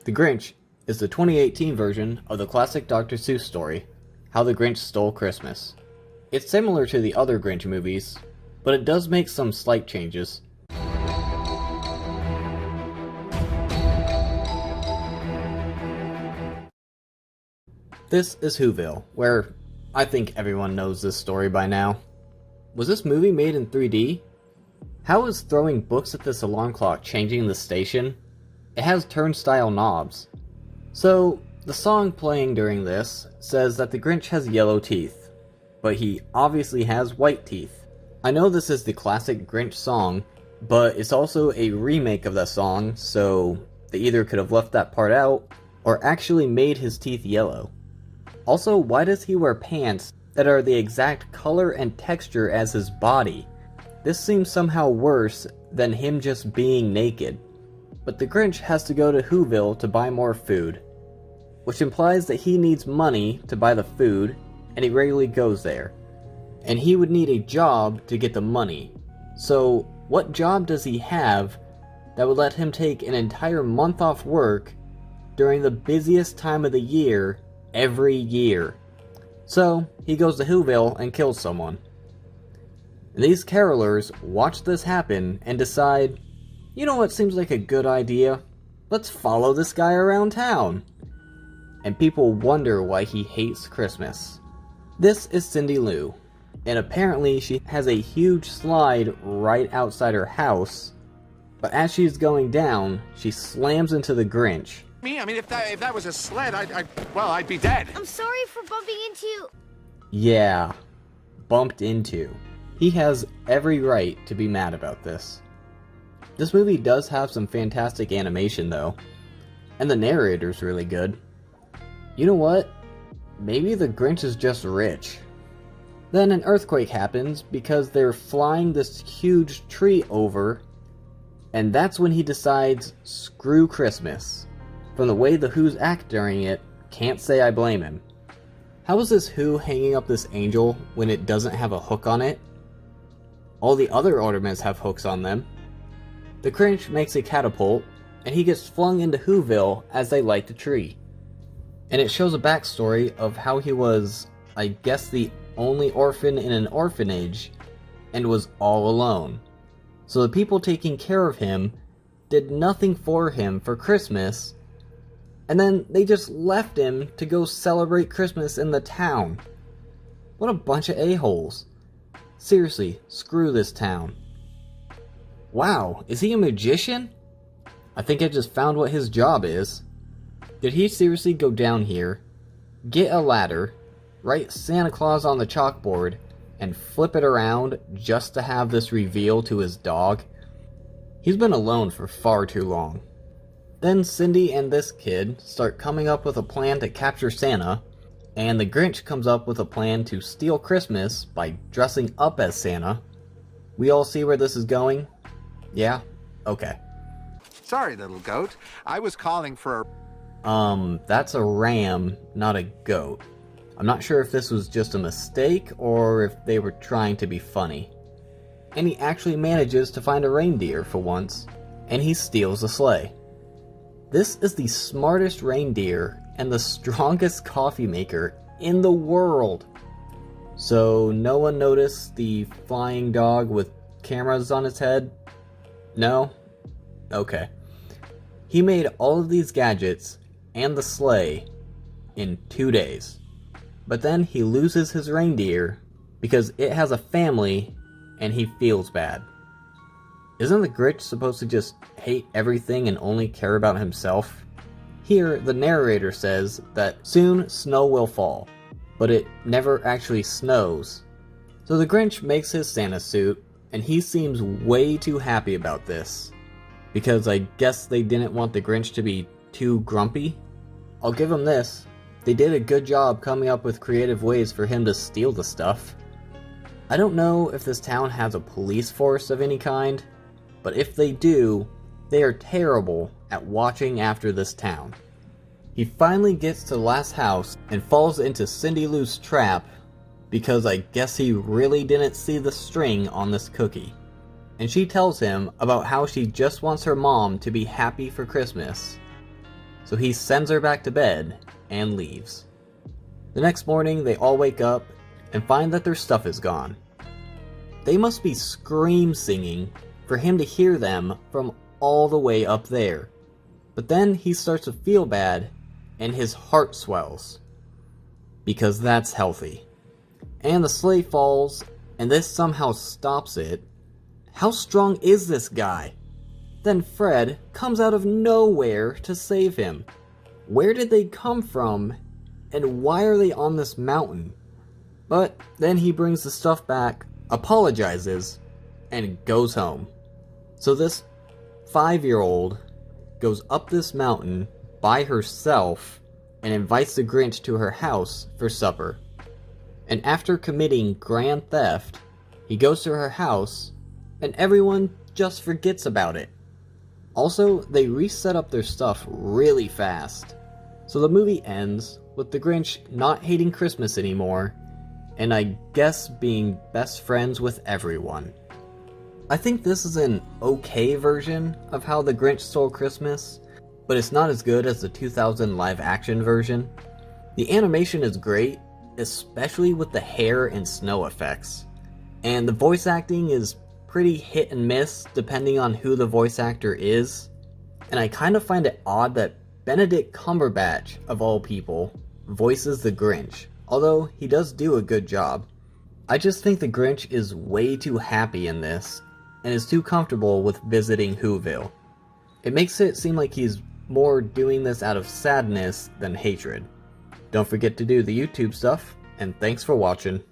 The Grinch is the 2018 version of the classic Dr. Seuss story, How the Grinch Stole Christmas. It's similar to the other Grinch movies, but it does make some slight changes. This is Whoville, where I think everyone knows this story by now. Was this movie made in 3D? How is throwing books at this alarm clock changing the station? It has turnstile knobs. So, the song playing during this says that the Grinch has yellow teeth, but he obviously has white teeth. I know this is the classic Grinch song, but it's also a remake of that song, so they either could have left that part out, or actually made his teeth yellow. Also, why does he wear pants that are the exact color and texture as his body? This seems somehow worse than him just being naked. But the Grinch has to go to Whoville to buy more food, which implies that he needs money to buy the food, and he regularly goes there. And he would need a job to get the money. So, what job does he have that would let him take an entire month off work during the busiest time of the year every year? So, he goes to Whoville and kills someone. And these carolers watch this happen and decide, you know what seems like a good idea? Let's follow this guy around town. And people wonder why he hates Christmas. This is Cindy Lou, and apparently she has a huge slide right outside her house, but as she's going down, she slams into the Grinch. I mean, if that was a sled, I'd be dead. I'm sorry for bumping into you. Yeah, bumped into. He has every right to be mad about this. This movie does have some fantastic animation though, and the narrator's really good. You know what? Maybe the Grinch is just rich. Then an earthquake happens because they're flying this huge tree over, and that's when he decides, screw Christmas. From the way the Who's act during it, can't say I blame him. How is this Who hanging up this angel when it doesn't have a hook on it? All the other ornaments have hooks on them. The Grinch makes a catapult, and he gets flung into Whoville as they light the tree. And it shows a backstory of how he was, I guess, the only orphan in an orphanage, and was all alone. So the people taking care of him did nothing for him for Christmas, and then they just left him to go celebrate Christmas in the town. What a bunch of a-holes. Seriously, screw this town. Wow, is he a magician? I think I just found what his job is. Did he seriously go down here, get a ladder, write Santa Claus on the chalkboard, and flip it around just to have this reveal to his dog? He's been alone for far too long. Then Cindy and this kid start coming up with a plan to capture Santa, and the Grinch comes up with a plan to steal Christmas by dressing up as Santa. We all see where this is going? Yeah? Okay. Sorry, little goat. I was calling for That's a ram, not a goat. I'm not sure if this was just a mistake, or if they were trying to be funny. And he actually manages to find a reindeer for once, and he steals the sleigh. This is the smartest reindeer and the strongest coffee maker in the world. So no one noticed the flying dog with cameras on its head? No? Okay. He made all of these gadgets and the sleigh in 2 days. But then he loses his reindeer because it has a family and he feels bad. Isn't the Grinch supposed to just hate everything and only care about himself? Here, the narrator says that soon snow will fall, but it never actually snows. So the Grinch makes his Santa suit, and he seems way too happy about this. Because I guess they didn't want the Grinch to be too grumpy? I'll give him this. They did a good job coming up with creative ways for him to steal the stuff. I don't know if this town has a police force of any kind, but if they do, they are terrible at watching after this town. He finally gets to the last house and falls into Cindy Lou's trap because I guess he really didn't see the string on this cookie. And she tells him about how she just wants her mom to be happy for Christmas. so he sends her back to bed and leaves. The next morning, they all wake up and find that their stuff is gone. They must be scream singing for him to hear them from all the way up there. But then he starts to feel bad and his heart swells. Because that's healthy. And the sleigh falls, and this somehow stops it. How strong is this guy? Then Fred comes out of nowhere to save him. Where did they come from, and why are they on this mountain? But then he brings the stuff back, apologizes, and goes home. So this 5-year-old goes up this mountain by herself and invites the Grinch to her house for supper. And after committing grand theft, he goes to her house, and everyone just forgets about it. Also, they reset up their stuff really fast. So the movie ends with the Grinch not hating Christmas anymore, and I guess being best friends with everyone. I think this is an okay version of How the Grinch Stole Christmas, but it's not as good as the 2000 live-action version. The animation is great, especially with the hair and snow effects. And the voice acting is pretty hit and miss depending on who the voice actor is. And I kind of find it odd that Benedict Cumberbatch, of all people, voices the Grinch, although he does do a good job. I just think the Grinch is way too happy in this, and is too comfortable with visiting Whoville. It makes it seem like he's more doing this out of sadness than hatred. Don't forget to do the YouTube stuff, and thanks for watching.